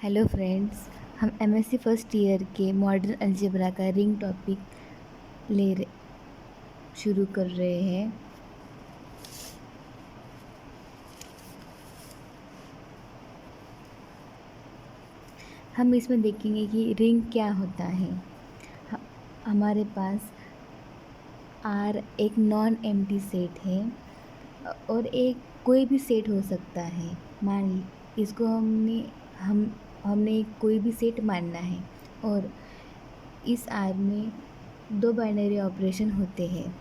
Hello friends. हम MSc first year के modern algebra का रिंग टॉपिक शुरू कर रहे हैं। हम इसमें देखेंगे कि रिंग क्या होता है। हमारे पास आर एक नॉन एम्प्टी सेट है और एक कोई भी सेट हो सकता है। मान इसको हमने कोई भी सेट मानना है और इस आर में दो बाइनरी ऑपरेशन होते हैं।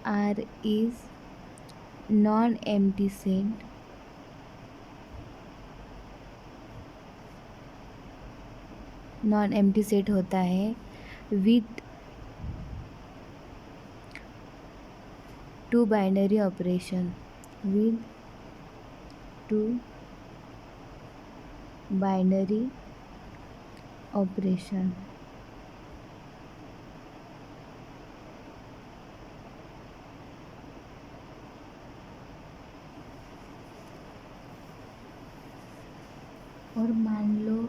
R is non-empty set होता है with two binary operation और मान लो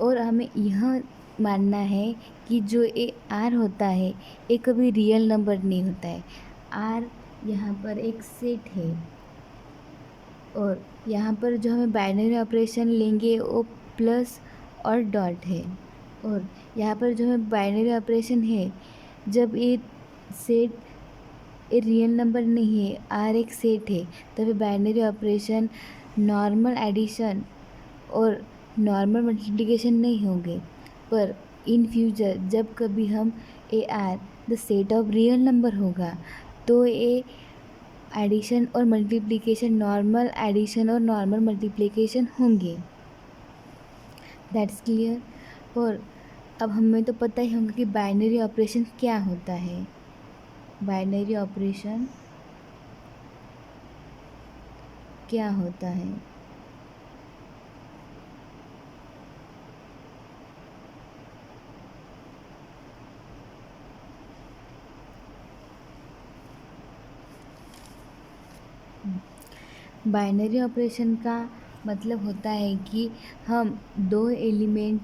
और हमें यह मानना है कि जो ये आर होता है ये कभी रियल नंबर नहीं होता है। आर यहाँ पर एक सेट है और यहाँ पर जो हमें बाइनरी ऑपरेशन लेंगे वो प्लस और डॉट है। और यहाँ पर जो हमें बाइनरी ऑपरेशन है, जब ये सेट ये रियल नंबर नहीं है, आर एक सेट है, तो फिर बाइनरी ऑपरेशन नॉर्मल एडिशन और नॉर्मल मल्टीप्लिकेशन नहीं होंगे। पर इन फ्यूचर जब कभी हम A R the set of real number होगा तो ये एडिशन और मल्टीप्लिकेशन नॉर्मल एडिशन और नॉर्मल मल्टीप्लिकेशन होंगे। That's clear. और अब हमें तो पता ही होगा कि बाइनरी ऑपरेशन क्या होता है। बाइनरी ऑपरेशन क्या होता है? बाइनरी ऑपरेशन का मतलब होता है कि हम दो एलिमेंट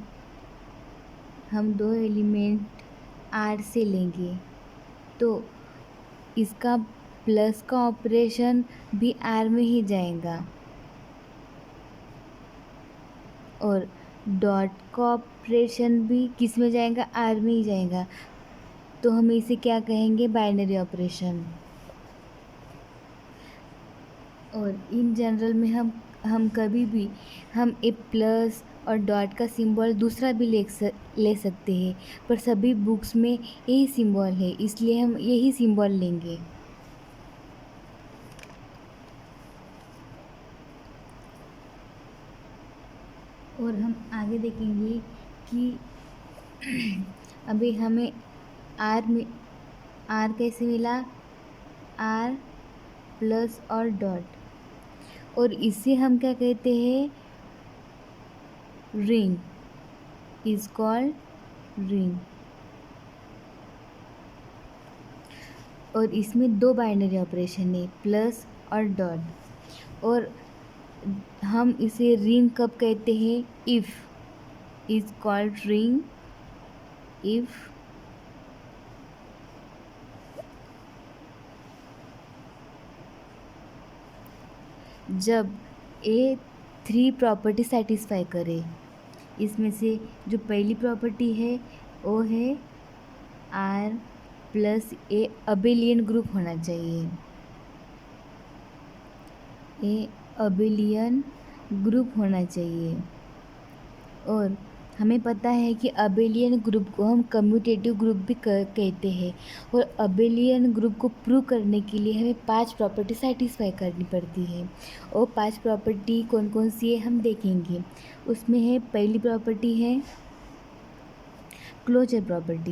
आर से लेंगे तो इसका प्लस का ऑपरेशन भी आर में ही जाएगा और डॉट का ऑपरेशन भी किस में जाएगा? आर में ही जाएगा। तो हम इसे क्या कहेंगे? Binary operation. और इन जनरल में हम कभी भी हम ए प्लस और डॉट का सिंबल दूसरा भी ले सकते हैं, पर सभी बुक्स में यही सिंबल है, इसलिए हम यही सिंबल लेंगे। और हम आगे देखेंगे कि अभी हमें आर कैसे मिला? आर प्लस और डॉट, और इसे हम क्या कहते हैं? Ring is called ring. और इसमें दो बाइनरी ऑपरेशन है, प्लस और डॉट। और हम इसे रिंग कब कहते हैं? If is called ring if जब ए 3 प्रॉपर्टी सेटिस्फाई करे। इसमें से जो पहली प्रॉपर्टी है वो है R plus a abelian group होना चाहिए। ए अबेलियन ग्रुप होना चाहिए। और हमें पता है कि अबेलियन ग्रुप को हम कम्यूटेटिव ग्रुप भी कहते हैं। और अबेलियन ग्रुप को प्रूव करने के लिए हमें 5 प्रॉपर्टी सेटिस्फाई करनी पड़ती है। और 5 प्रॉपर्टी कौन कौन सी है हम देखेंगे। उसमें है, पहली प्रॉपर्टी है क्लोजर प्रॉपर्टी।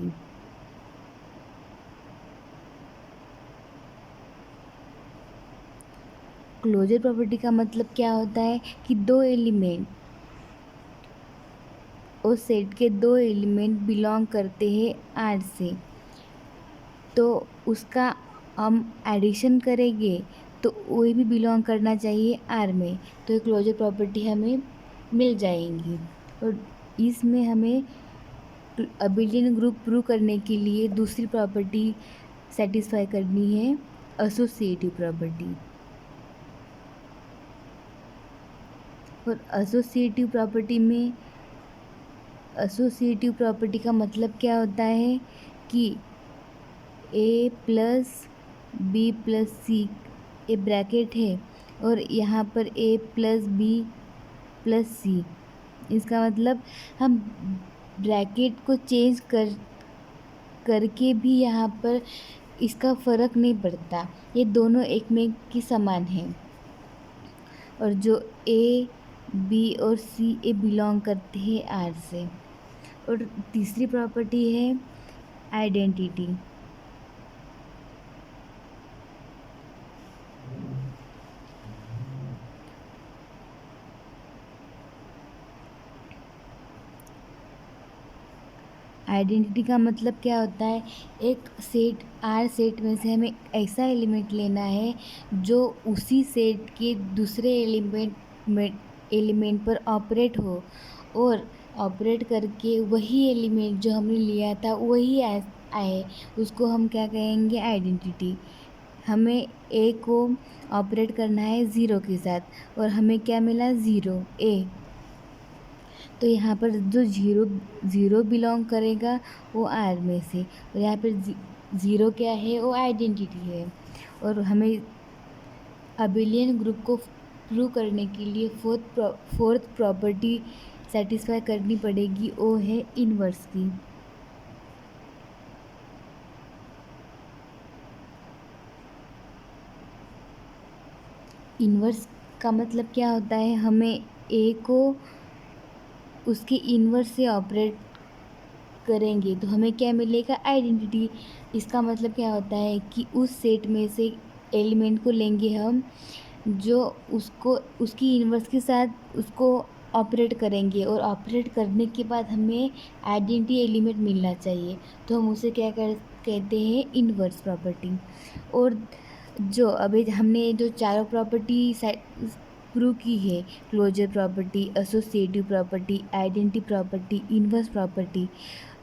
क्लोजर प्रॉपर्टी का मतलब क्या होता है कि दो एलिमेंट उस सेट के दो एलिमेंट बिलोंग करते हैं आर से, तो उसका हम एडिशन करेंगे तो वो भी बिलोंग करना चाहिए आर में, तो एक क्लोजर प्रॉपर्टी हमें मिल जाएंगी। और इसमें हमें अबिलियन ग्रुप प्रूव करने के लिए दूसरी प्रॉपर्टी सेटिस्फाई करनी है, एसोसिएटिव प्रॉपर्टी। और एसोसिएटिव प्रॉपर्टी का मतलब क्या होता है कि ए प्लस बी प्लस सी, ये ब्रैकेट है, और यहाँ पर ए प्लस बी प्लस सी, इसका मतलब हम ब्रैकेट को चेंज करके भी यहाँ पर इसका फ़र्क नहीं पड़ता, ये दोनों एक में के समान हैं। और जो ए बी और सी ये बिलोंग करते हैं आर से। और तीसरी प्रॉपर्टी है आइडेंटिटी। आइडेंटिटी का मतलब क्या होता है, एक सेट आर सेट में से हमें ऐसा एलिमेंट लेना है जो उसी सेट के दूसरे एलिमेंट पर ऑपरेट हो, और ऑपरेट करके वही एलिमेंट जो हमने लिया था वही आए, उसको हम क्या कहेंगे, आइडेंटिटी। हमें ए को ऑपरेट करना है ज़ीरो के साथ, और हमें क्या मिला, ज़ीरो ए, तो यहाँ पर जो ज़ीरो बिलोंग करेगा वो आर में से, और यहाँ पर ज़ीरो क्या है, वो आइडेंटिटी है। और हमें अबिलियन ग्रुप को प्रूव करने के लिए फोर्थ प्रॉपर्टी सेटिस्फाई करनी पड़ेगी, वो है इन्वर्स की। इन्वर्स का मतलब क्या होता है, हमें ए को उसके इन्वर्स से ऑपरेट करेंगे तो हमें क्या मिलेगा, आइडेंटिटी। इसका मतलब क्या होता है कि उस सेट में से एलिमेंट को लेंगे हम जो उसको उसकी इन्वर्स के साथ उसको ऑपरेट करेंगे, और ऑपरेट करने के बाद हमें आइडेंटिटी एलिमेंट मिलना चाहिए, तो हम उसे क्या कहते हैं, इन्वर्स प्रॉपर्टी। और जो अभी हमने जो चारों प्रॉपर्टी प्रूव की है, closure property, associative property, identity property, inverse property,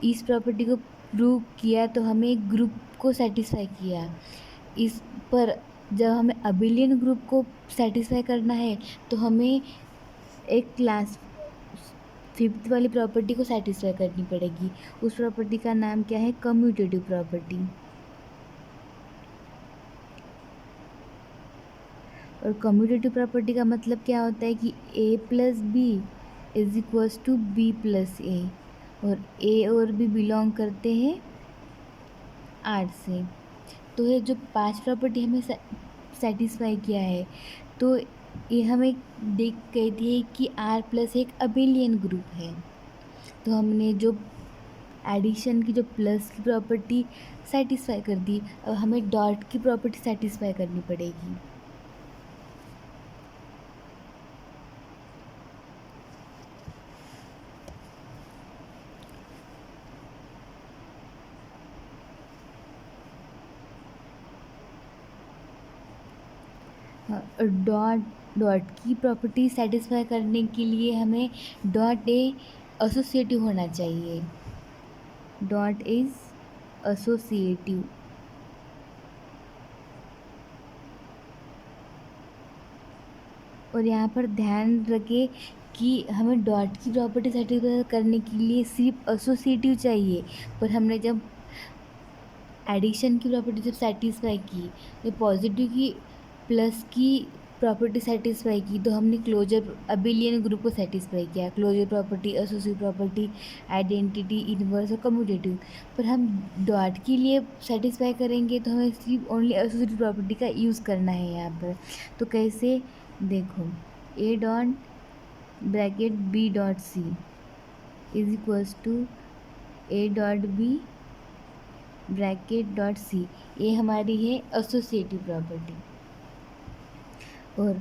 इस प्रॉपर्टी को प्रूव किया तो हमें एक ग्रुप को सेटिस्फाई किया। इस पर जब हमें अबिलियन ग्रुप को सेटिस्फाई करना है तो हमें एक क्लास फिफ्थ वाली प्रॉपर्टी को सेटिस्फाई करनी पड़ेगी। उस प्रॉपर्टी का नाम क्या है, कम्यूटेटिव प्रॉपर्टी। और कम्यूटेटिव प्रॉपर्टी का मतलब क्या होता है कि A plus B is equals to B plus A, और ए और बी बिलोंग करते हैं आर से। तो ये जो 5 प्रॉपर्टी हमें सेटिस्फाई किया है, तो ये हमें देख कहती है कि आर प्लस एक अबिलियन ग्रुप है। तो हमने जो एडिशन की जो प्लस की प्रॉपर्टी सेटिस्फाई कर दी, अब हमें डॉट की प्रॉपर्टी सेटिस्फाई करनी पड़ेगी। डॉट की प्रॉपर्टी सेटिस्फाई करने के लिए हमें डॉट ए एसोसिएटिव होना चाहिए। Dot is associative. और यहाँ पर ध्यान रखें कि हमें डॉट की प्रॉपर्टी सेटिस्फाई करने के लिए सिर्फ एसोसिएटिव चाहिए, पर हमने जब एडिशन की प्रॉपर्टी जब सेटिस्फाई की, तो पॉजिटिव की प्लस की प्रॉपर्टी सेटिस्फाई की, तो हमने क्लोजर अबिलियन ग्रुप को सेटिस्फाई किया, closure property, associative property, identity, inverse और कम्यूटेटिव। पर हम डॉट के लिए सेटिस्फाई करेंगे तो हमें सिर्फ ओनली एसोसिएटिव प्रॉपर्टी का यूज़ करना है यहाँ पर। तो कैसे, देखो, A dot bracket B dot C is equals to A dot B bracket dot C, ये हमारी है एसोसिएटिव प्रॉपर्टी। और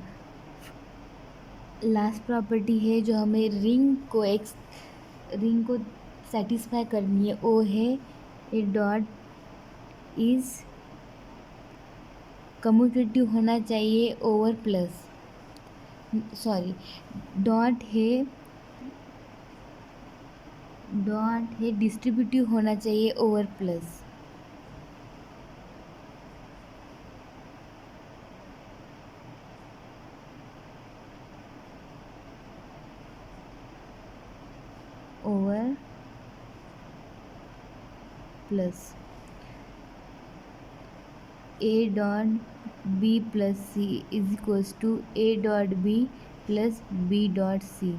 लास्ट प्रॉपर्टी है जो हमें रिंग को सेटिस्फाई करनी है, वो है ए डॉट इज कम्यूटेटिव होना चाहिए ओवर प्लस, सॉरी, डॉट है डिस्ट्रीब्यूटिव होना चाहिए over plus. Over plus A dot B plus C is equals to A dot B plus B dot C.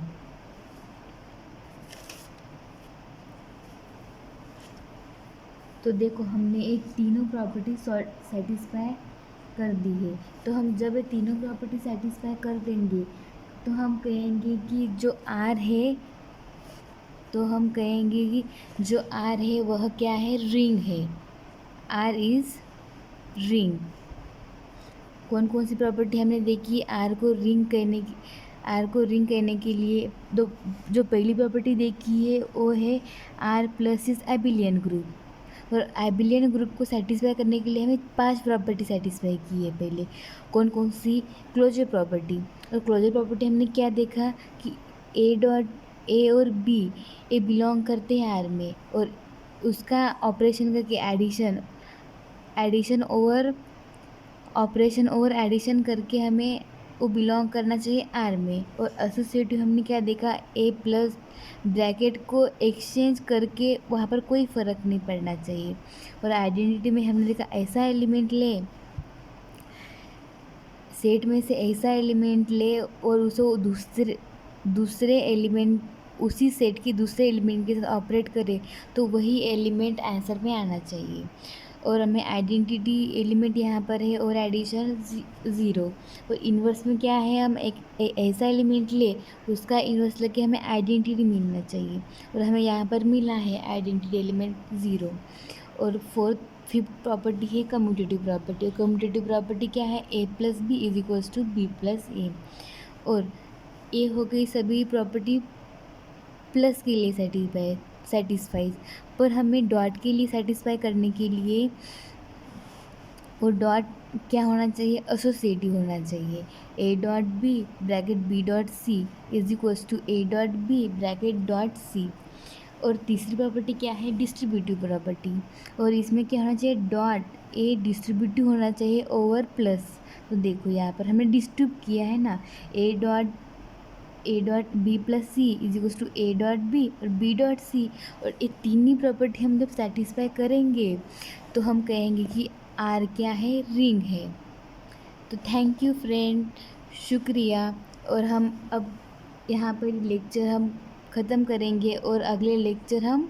तो देखो हमने एक तीनों प्रॉपर्टी सेटिस्फाई कर दी है। तो हम जब ये तीनों प्रॉपर्टी सेटिस्फाई कर देंगे तो हम कहेंगे कि जो आर है, वह क्या है, रिंग है। R is ring. कौन कौन सी प्रॉपर्टी हमने देखी आर को रिंग कहने के लिए? जो पहली प्रॉपर्टी देखी है वो है R plus is abelian group. और एबिलियन ग्रुप को सेटिस्फाई करने के लिए हमें 5 प्रॉपर्टी सेटिस्फाई की है पहले। कौन कौन सी? Closure property. और क्लोजर प्रॉपर्टी हमने क्या देखा कि ए और बी ये बिलोंग करते हैं आर में, और उसका ऑपरेशन करके ऑपरेशन ओवर एडिशन करके हमें वो बिलोंग करना चाहिए आर में। और एसोसिएटिव हमने क्या देखा, ए प्लस ब्रैकेट को एक्सचेंज करके वहाँ पर कोई फ़र्क नहीं पड़ना चाहिए। और आइडेंटिटी में हमने देखा ऐसा एलिमेंट ले, सेट में से ऐसा एलिमेंट ले और उसे दूसरे एलिमेंट, उसी सेट की दूसरे एलिमेंट के साथ ऑपरेट करे तो वही एलिमेंट आंसर में आना चाहिए। और हमें आइडेंटिटी एलिमेंट यहाँ पर है और एडिशन 0। और इन्वर्स में क्या है, हम ऐसा एलिमेंट ले उसका इन्वर्स लेके हमें आइडेंटिटी मिलना चाहिए, और हमें यहाँ पर मिला है आइडेंटिटी एलिमेंट 0। और फिफ्थ प्रॉपर्टी है कम्यूटेटिव प्रॉपर्टी। और कम्यूटेटिव प्रॉपर्टी क्या है, A plus B is equals to B plus A. और ए हो गई सभी प्रॉपर्टी प्लस के लिए सेटिस्फाइज, पर हमें डॉट के लिए सेटिस्फाई करने के लिए वो डॉट क्या होना चाहिए, एसोसिएटिव होना चाहिए। A dot B bracket B dot C is equals to A dot B bracket dot C. और तीसरी प्रॉपर्टी क्या है, डिस्ट्रीब्यूटिव प्रॉपर्टी। और इसमें क्या होना चाहिए, डॉट ए डिस्ट्रीब्यूटिव होना चाहिए ओवर प्लस। तो देखो यहाँ पर हमने डिस्ट्रीब्यूट किया है ना, A dot B plus C is equals to A dot B और बी डॉट सी। और ये तीनों प्रॉपर्टी हम जब सेटिस्फाई करेंगे तो हम कहेंगे कि आर क्या है, रिंग है। तो थैंक यू फ्रेंड, शुक्रिया। और हम अब यहाँ पर लेक्चर हम ख़त्म करेंगे और अगले लेक्चर हम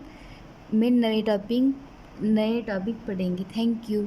में नए टॉपिक पढ़ेंगे। Thank you.